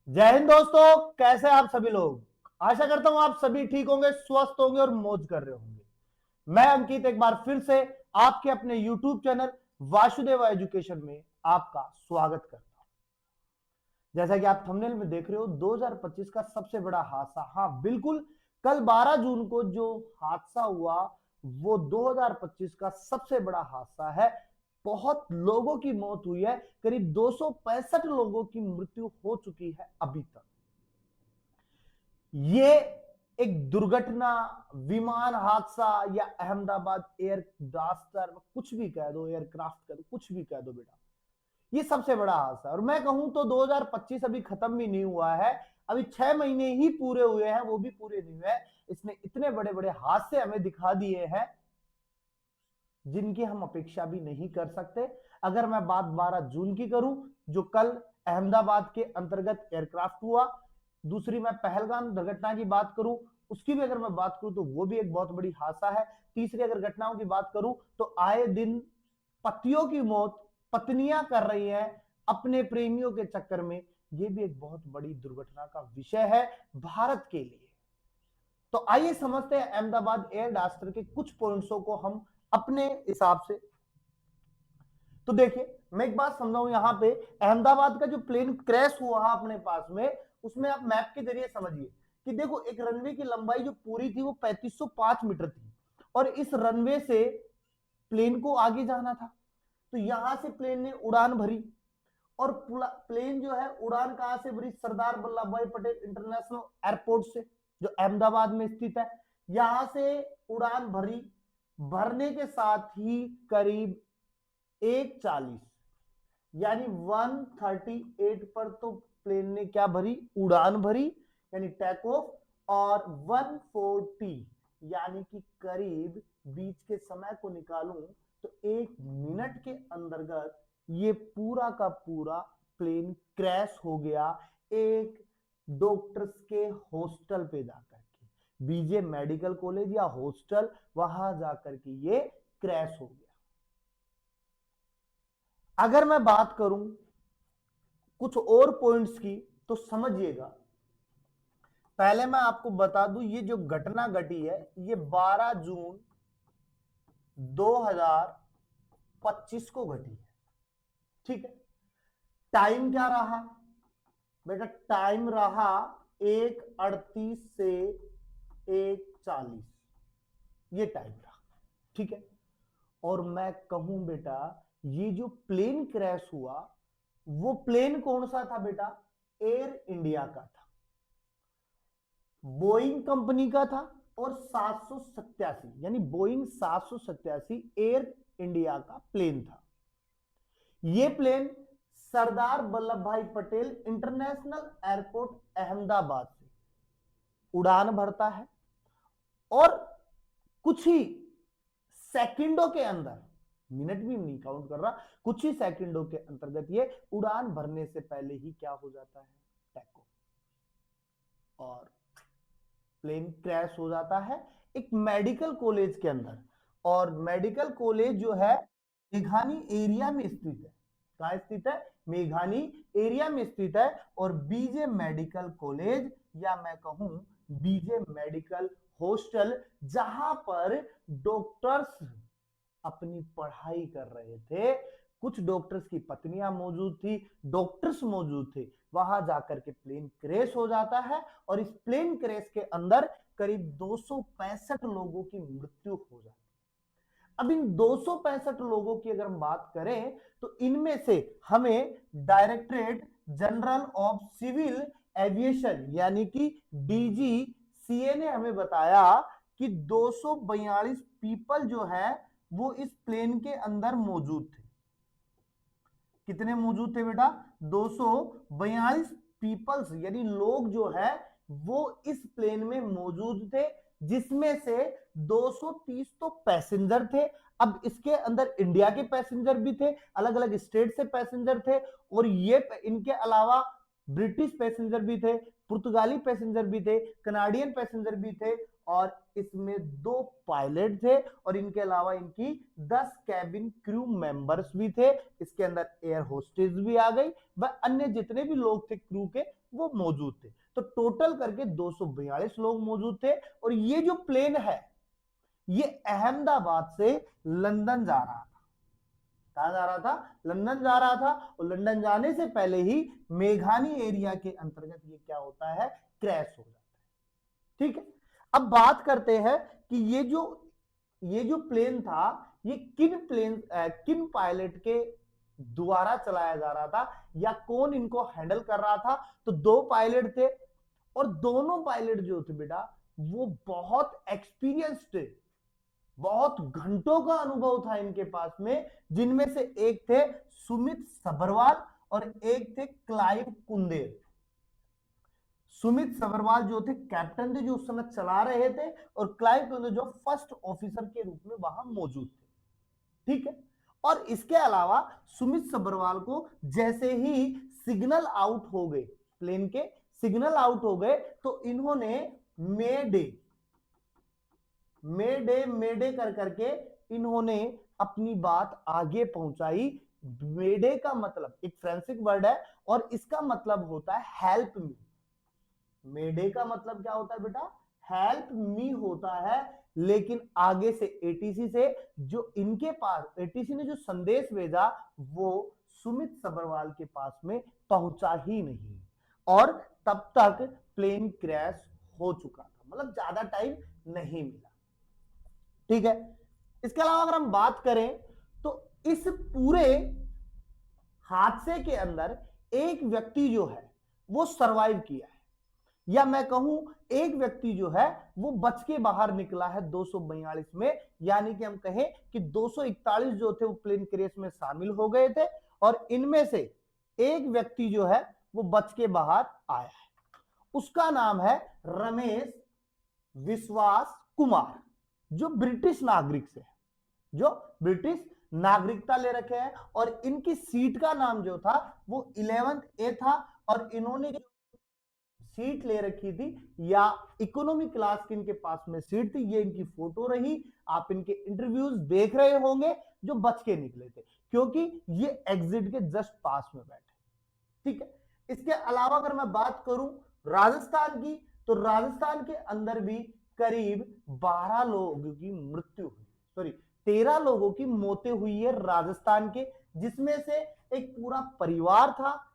जय हिंद दोस्तों, कैसे हैं आप सभी लोग। आशा करता हूं आप सभी ठीक होंगे, स्वस्थ होंगे और मौज कर रहे होंगे। मैं अंकित एक बार फिर से आपके अपने YouTube चैनल वासुदेव एजुकेशन में आपका स्वागत करता हूं। जैसा कि आप थंबनेल में देख रहे हो, 2025 का सबसे बड़ा हादसा, हाँ बिल्कुल, कल 12 जून को जो हादसा हुआ वो 2025 का सबसे बड़ा हादसा है। बहुत लोगों की मौत हुई है, करीब 265 लोगों की मृत्यु हो चुकी है अभी तक। ये एक दुर्घटना, विमान हादसा या अहमदाबाद एयर डिजास्टर, कुछ भी कह दो, एयरक्राफ्ट कह दो, कुछ भी कह दो बेटा, ये सबसे बड़ा हादसा। और मैं कहूं तो 2025 अभी खत्म भी नहीं हुआ है, अभी 6 महीने ही पूरे हुए हैं, वो भी पूरे नहीं हुए। इसने इतने बड़े बड़े हादसे हमें दिखा दिए हैं जिनकी हम अपेक्षा भी नहीं कर सकते। अगर मैं बात 12 जून की करूं, जो कल अहमदाबाद के अंतर्गत एयरक्राफ्ट हुआ, दूसरी मैं पहलगाम दुर्घटना की बात करूं, उसकी भी अगर मैं बात करूं तो वो भी एक बहुत बड़ी हादसा है। तीसरी अगर घटनाओं की बात करूं तो आए दिन पतियों की मौत पत्नियां कर रही हैं अपने प्रेमियों के चक्कर में, ये भी एक बहुत बड़ी दुर्घटना का विषय है भारत के लिए। तो आइए समझते हैं अहमदाबाद एयर डिजास्टर के कुछ पॉइंट्सों को हम अपने हिसाब से। तो देखिए, मैं एक बात समझाऊं, यहां पे अहमदाबाद का जो प्लेन क्रैश हुआ है अपने पास में, उसमें आप मैप के जरिए समझिए कि देखो, एक रनवे की लंबाई जो पूरी थी वो 3505 मीटर थी, और इस रनवे से प्लेन को आगे जाना था। तो यहां से प्लेन ने उड़ान भरी, और प्लेन जो है उड़ान कहां से भरी, सरदार वल्लभ भाई पटेल इंटरनेशनल एयरपोर्ट से, जो अहमदाबाद में स्थित है। यहां से उड़ान भरी, भरने के साथ ही करीब 1:40 यानी 138 पर तो प्लेन ने क्या भरी, उड़ान भरी, यानी टेक ऑफ। और 140 यानी कि करीब बीच के समय को निकालूं तो 1 मिनट के अंतर्गत ये पूरा का पूरा प्लेन क्रैश हो गया एक डॉक्टर्स के हॉस्टल पे जाकर के, बीजे मेडिकल कॉलेज या हॉस्टल, वहां जाकर के ये क्रैश हो गया। अगर मैं बात करूं कुछ और पॉइंट्स की तो समझिएगा। पहले मैं आपको बता दूं, ये जो घटना घटी है ये 12 जून 2025 को घटी है, ठीक है। टाइम क्या रहा बेटा, टाइम रहा 1:38 से 1:40, ये टाइम रहा, ठीक है। और मैं कहूं बेटा, ये जो प्लेन क्रैश हुआ वो प्लेन कौन सा था बेटा, एयर इंडिया का था, बोइंग कंपनी का था। और 787 यानी बोइंग 787 एयर इंडिया का प्लेन था। यह प्लेन सरदार वल्लभ भाई पटेल इंटरनेशनल एयरपोर्ट अहमदाबाद से उड़ान भरता है, और कुछ ही सेकंडों के अंदर, मिनट भी नहीं काउंट कर रहा, कुछ ही सेकंडों के अंतर्गत ये उड़ान भरने से पहले ही क्या हो जाता है, टेक ऑफ, और प्लेन क्रैश हो जाता है एक मेडिकल कॉलेज के अंदर। और मेडिकल कॉलेज जो है मेघानी एरिया में स्थित है। कहां स्थित है, मेघानी एरिया में स्थित है। और बीजे मेडिकल कॉलेज, या मैं कहूं बीजे मेडिकल हॉस्टल, जहां पर डॉक्टर्स अपनी पढ़ाई कर रहे थे, कुछ डॉक्टर्स की पत्नियां मौजूद थी, डॉक्टर्स मौजूद थे, वहां जाकर के प्लेन क्रैश हो जाता है। और इस प्लेन क्रैश के अंदर करीब 265 लोगों की मृत्यु हो जाती है। अब इन 265 लोगों की अगर हम बात करें तो इनमें से हमें directorate general of civil aviation यानी कि डीजीसीए ने हमें बताया कि 242 पीपल जो है वो इस प्लेन के अंदर मौजूद थे। कितने मौजूद थे बेटा, 242 पीपल्स यानी लोग जो है वो इस प्लेन में मौजूद थे, जिसमें से 230 तो पैसेंजर थे। अब इसके अंदर इंडिया के पैसेंजर भी थे, अलग अलग स्टेट से पैसेंजर थे, और ये इनके अलावा ब्रिटिश पैसेंजर भी थे, पुर्तगाली पैसेंजर भी थे, कनाडियन पैसेंजर भी थे, और इसमें 2 पायलट थे, और इनके अलावा इनकी 10 कैबिन क्रू मेंबर्स भी थे। इसके अंदर एयर होस्टेस भी आ गई, व अन्य जितने भी लोग थे क्रू के वो मौजूद थे। तो टोटल करके 242 लोग मौजूद थे। और ये जो प्लेन है ये अहमदाबाद से लंदन जा रहा था। कहां जा रहा था? लंदन जा रहा था। और लंदन जाने से पहले ही मेघानी एरिया के अंतर्गत ये क्या होता है? क्रैश हो जाता है। ठीक है, अब बात करते हैं कि ये जो प्लेन था ये किन पायलट के द्वारा चलाया जा रहा था या कौन इनको हैंडल कर रहा था? तो 2 पायलट थे, और दोनों पायलट जो थे बेटा वो बहुत एक्सपीरियंस्ड थे, बहुत घंटों का अनुभव था इनके पास में, जिनमें से एक थे सुमित सभरवाल और एक थे क्लाइव कुंदेर। सुमित सभरवाल जो थे कैप्टन थे, जो उस समय चला रहे थे, और क्लाइव कुंदेर जो फर्स्ट ऑफिसर के रूप में वहां मौजूद थे। ठीक है, और इसके अलावा सुमित सभरवाल को जैसे ही सिग्नल आउट हो गए, प्लेन के सिग्नल आउट हो गए, तो इन्होंने मेडे कर करके इन्होंने अपनी बात आगे पहुंचाई। मेडे का मतलब एक फ्रेंसिक वर्ड है, और इसका मतलब होता है हेल्प मी। मेडे का मतलब क्या होता है बेटा? हेल्प मी होता है। लेकिन आगे से एटीसी से जो इनके पास, एटीसी ने जो संदेश भेजा वो सुमित सभरवाल के पास में पहुंचा ही नहीं, और तब तक प्लेन क्रैश हो चुका था, मतलब ज्यादा टाइम नहीं मिला। ठीक है, इसके अलावा अगर हम बात करें तो इस पूरे हादसे के अंदर एक व्यक्ति जो है वो सरवाइव किया है, या मैं कहूं एक व्यक्ति जो है वो बच के बाहर निकला है 242 में। यानी कि हम कहें कि 241 जो थे वो प्लेन क्रैश में शामिल हो गए थे, और इनमें से एक व्यक्ति जो है वो बच के बाहर आया है। उसका नाम है रमेश विश्वास कुमार, जो ब्रिटिश नागरिक से है, जो ब्रिटिश नागरिकता ले रखे हैं, और इनकी सीट का नाम जो था वो 11th ए था, और इन्होंने जो सीट ले रखी थी या इकोनॉमी क्लास की इनके पास में सीट थी, ये इनकी फोटो रही। आप इनके इंटरव्यूज देख रहे होंगे जो बच के निकले थे, क्योंकि ये एग्जिट के जस्ट पास में बैठे। ठीक है, इसके अलावा अगर मैं बात करूं राजस्थान की, तो राजस्थान के अंदर भी करीब 12 लोगों की मृत्यु हुई, सॉरी 13 लोगों की मौतें हुई है राजस्थान के, जिसमें से एक पूरा परिवार था।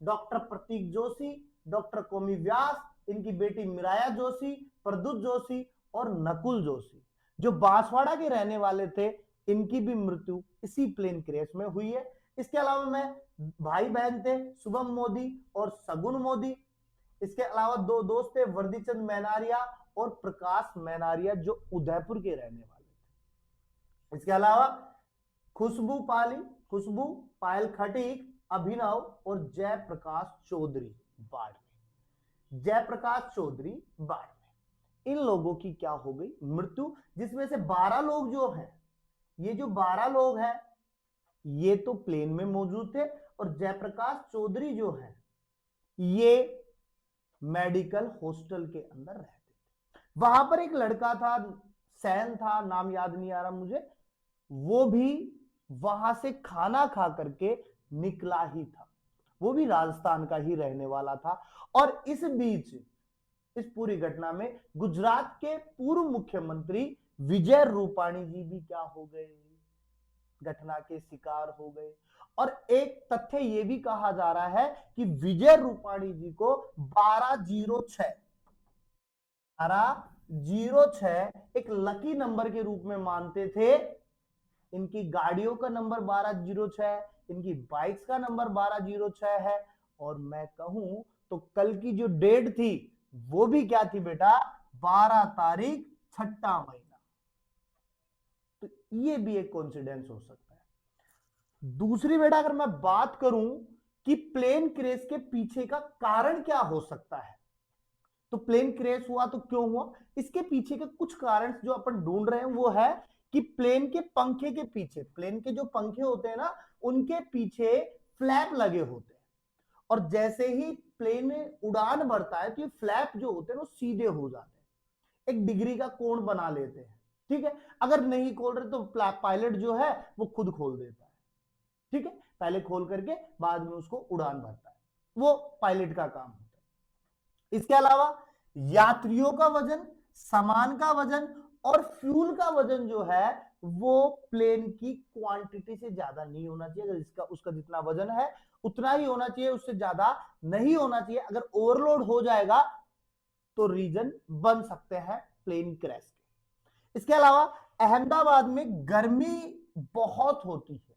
डॉक्टर प्रतीक जोशी, डॉक्टर कोमी व्यास, इनकी बेटी मिराया जोशी, प्रद्युत जोशी और नकुल जोशी, जो बांसवाड़ा के रहने वाले थे, इनकी भी मृत्यु इसी प्लेन क्रैश में हुई है। इसके अलावा में भाई बहन थे शुभम मोदी और सगुन मोदी। इसके अलावा 2 दोस्त थे वर्दीचंद मैनारिया और प्रकाश मैनारिया, जो उदयपुर के रहने वाले थे। इसके अलावा खुशबू पायल खटीक, अभिनव और जयप्रकाश चौधरी बाढ़ में, जयप्रकाश चौधरी बाढ़ में, इन लोगों की क्या हो गई? मृत्यु। जिसमें से 12 लोग जो हैं, ये जो 12 लोग हैं ये तो प्लेन में मौजूद थे, और जयप्रकाश चौधरी जो है ये मेडिकल हॉस्टल के अंदर रहते थे। वहां पर एक लड़का था, सैन था, नाम याद नहीं आ रहा मुझे, वो भी वहां से खाना खा करके निकला ही था, वो भी राजस्थान का ही रहने वाला था। और इस बीच इस पूरी घटना में गुजरात के पूर्व मुख्यमंत्री विजय रूपाणी जी भी क्या हो गए? घटना के शिकार हो गए। और एक तथ्य यह भी कहा जा रहा है कि विजय रूपाणी जी को 1206 एक लकी नंबर के रूप में मानते थे। इनकी गाड़ियों का नंबर 1206, इनकी बाइक्स का नंबर 1206 है। और मैं कहूं तो कल की जो डेट थी वो भी क्या थी बेटा? 12 तारीख 6वां महीना। तो ये भी एक कोइंसिडेंस हो सकता है। दूसरी बेटा अगर मैं बात करूं कि प्लेन क्रैश के पीछे का कारण क्या हो सकता है, तो प्लेन क्रैश हुआ तो क्यों हुआ, इसके पीछे के कुछ कारण जो अपन ढूंढ रहे हैं वो है कि प्लेन के पंखे के पीछे, प्लेन के जो पंखे होते हैं ना, उनके पीछे फ्लैप लगे होते हैं। और जैसे ही प्लेन उड़ान भरता है तो ये फ्लैप जो होते हैं वो सीधे हो जाते हैं, एक डिग्री का कोण बना लेते हैं, ठीक है। अगर नहीं खोल रहे तो पायलट जो है वो खुद खोल देता है, ठीक है, पहले खोल करके बाद में उसको उड़ान भरता है, वो पायलट का काम होता है। इसके अलावा यात्रियों का वजन, सामान का वजन और फ्यूल का वजन जो है वो प्लेन की क्वांटिटी से ज्यादा नहीं होना चाहिए। अगर इसका उसका जितना वजन है उतना ही होना चाहिए, उससे ज्यादा नहीं होना चाहिए। अगर ओवरलोड हो जाएगा तो रीजन बन सकते हैं प्लेन क्रैश के। इसके अलावा अहमदाबाद में गर्मी बहुत होती है,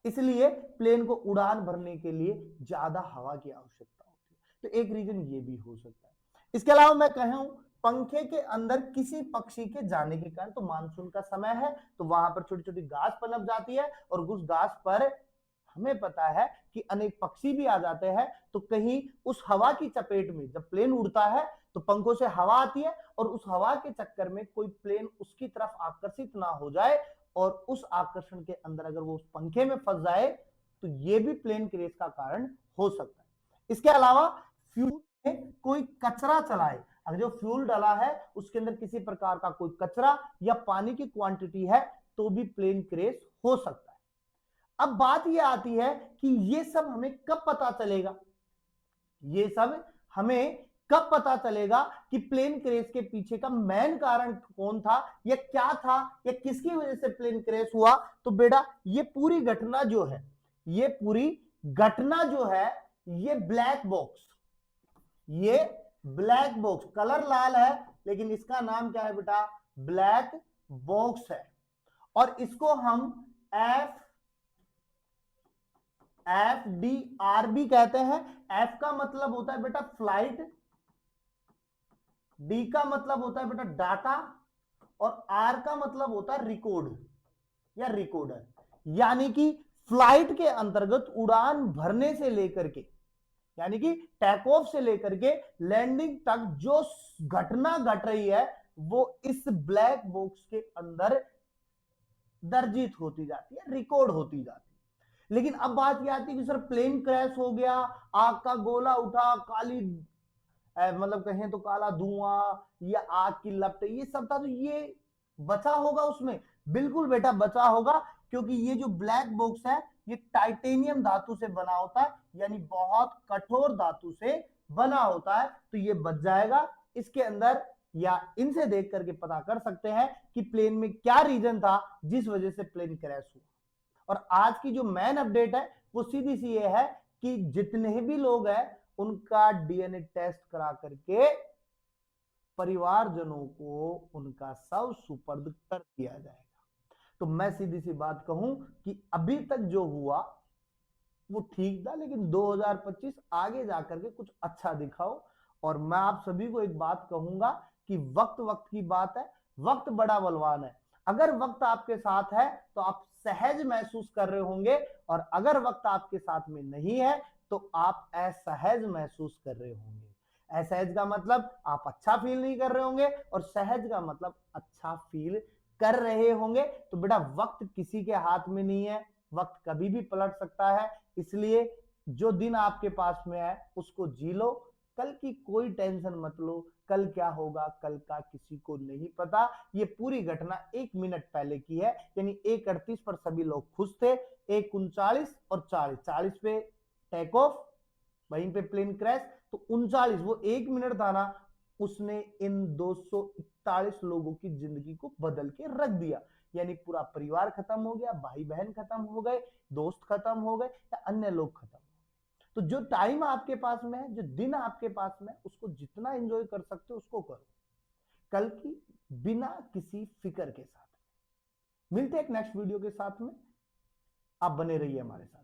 इसलिए प्लेन को उड़ान भरने के लिए ज्यादा हवा की आवश्यकता होती है, तो एक रीजन ये भी हो सकता है। इसके अलावा मैं कहूं पंखे के अंदर किसी पक्षी के जाने के कारण, तो मानसून का समय है तो वहां पर छोटी छोटी घास पनप जाती है और उस घास पर हमें पता है कि अनेक पक्षी भी आ जाते हैं, तो कहीं उस हवा की चपेट में जब प्लेन उड़ता है तो पंखों से हवा आती है और उस हवा के चक्कर में कोई प्लेन उसकी तरफ आकर्षित ना हो जाए और उस आकर्षण के अंदर अगर वो उस पंखे में फंस जाए तो ये भी प्लेन क्रैश का कारण हो सकता है। इसके अलावा फ्यूल में कोई कचरा चलाए, अगर जो फ्यूल डाला है उसके अंदर किसी प्रकार का कोई कचरा या पानी की क्वांटिटी है तो भी प्लेन क्रैश हो सकता है। अब बात यह आती है कि ये सब हमें कब पता चलेगा, ये सब हमें कब पता चलेगा कि प्लेन क्रैश के पीछे का मेन कारण कौन था या क्या था या किसकी वजह से प्लेन क्रैश हुआ। तो बेटा ये पूरी घटना जो है, ये पूरी घटना जो है, ये ब्लैक बॉक्स, ये ब्लैक बॉक्स कलर लाल है लेकिन इसका नाम क्या है बेटा, ब्लैक बॉक्स है। और इसको हम FDR भी कहते हैं। F का मतलब होता है बेटा फ्लाइट, D का मतलब होता है बेटा डाटा और R का मतलब होता है रिकॉर्ड या रिकॉर्डर। यानी कि फ्लाइट के अंतर्गत उड़ान भरने से लेकर के, यानी कि टेक ऑफ से लेकर के लैंडिंग तक जो घटना घट रही है वो इस ब्लैक बॉक्स के अंदर दर्जित होती जाती है, रिकॉर्ड होती जाती है। लेकिन अब बात यह आती है कि सर प्लेन क्रैश हो गया, आग का गोला उठा, काली मतलब कहें तो काला धुआं या आग की लपटें ये सब था, तो ये बचा होगा उसमें? बिल्कुल बेटा बचा होगा, क्योंकि ये जो ब्लैक बॉक्स है ये टाइटेनियम धातु से बना होता है, यानी बहुत कठोर धातु से बना होता है, तो ये बच जाएगा। इसके अंदर या इनसे देख करके पता कर सकते हैं कि प्लेन में क्या रीजन था जिस वजह से प्लेन क्रैश हुआ। और आज की जो मेन अपडेट है वो सीधी सी ये है कि जितने भी लोग हैं उनका डीएनए टेस्ट करा करके परिवारजनों को उनका शव सुपर्द कर दिया जाएगा। तो मैं सीधी सी बात कहूं कि अभी तक जो हुआ वो ठीक था, लेकिन 2025 आगे जाकर के कुछ अच्छा दिखाओ। और मैं आप सभी को एक बात कहूंगा कि वक्त वक्त की बात है, वक्त बड़ा बलवान है। अगर वक्त आपके साथ है तो आप सहज महसूस कर रहे होंगे, और अगर वक्त आपके साथ में नहीं है तो आप असहज महसूस कर रहे होंगे। असहज का मतलब आप अच्छा फील नहीं कर रहे होंगे और सहज का मतलब अच्छा फील कर रहे होंगे। तो बेटा वक्त किसी के हाथ में नहीं है, वक्त कभी भी पलट सकता है, इसलिए जो दिन आपके पास में है उसको जी लो। कल की कोई टेंशन मत लो, कल क्या होगा कल का किसी को नहीं पता। ये पूरी घटना 1 मिनट पहले की है, यानी 1:38 पर सभी लोग खुश थे, 1:39 और 40 पे टेक ऑफ, वहीं पे प्लेन क्रैश। तो 39 वो 1 मिनट था ना, उसने इन 241 लोगों की जिंदगी को बदल के रख दिया। यानी पूरा परिवार खत्म हो गया, भाई बहन खत्म हो गए, दोस्त खत्म हो गए या अन्य लोग खत्म। तो जो टाइम आपके पास में है, जो दिन आपके पास में है, उसको जितना एंजॉय कर सकते हो उसको करो, कल की बिना किसी फिक्र के साथ। मिलते हैं एक नेक्स्ट वीडियो के साथ में, आप बने रहिए हमारे साथ।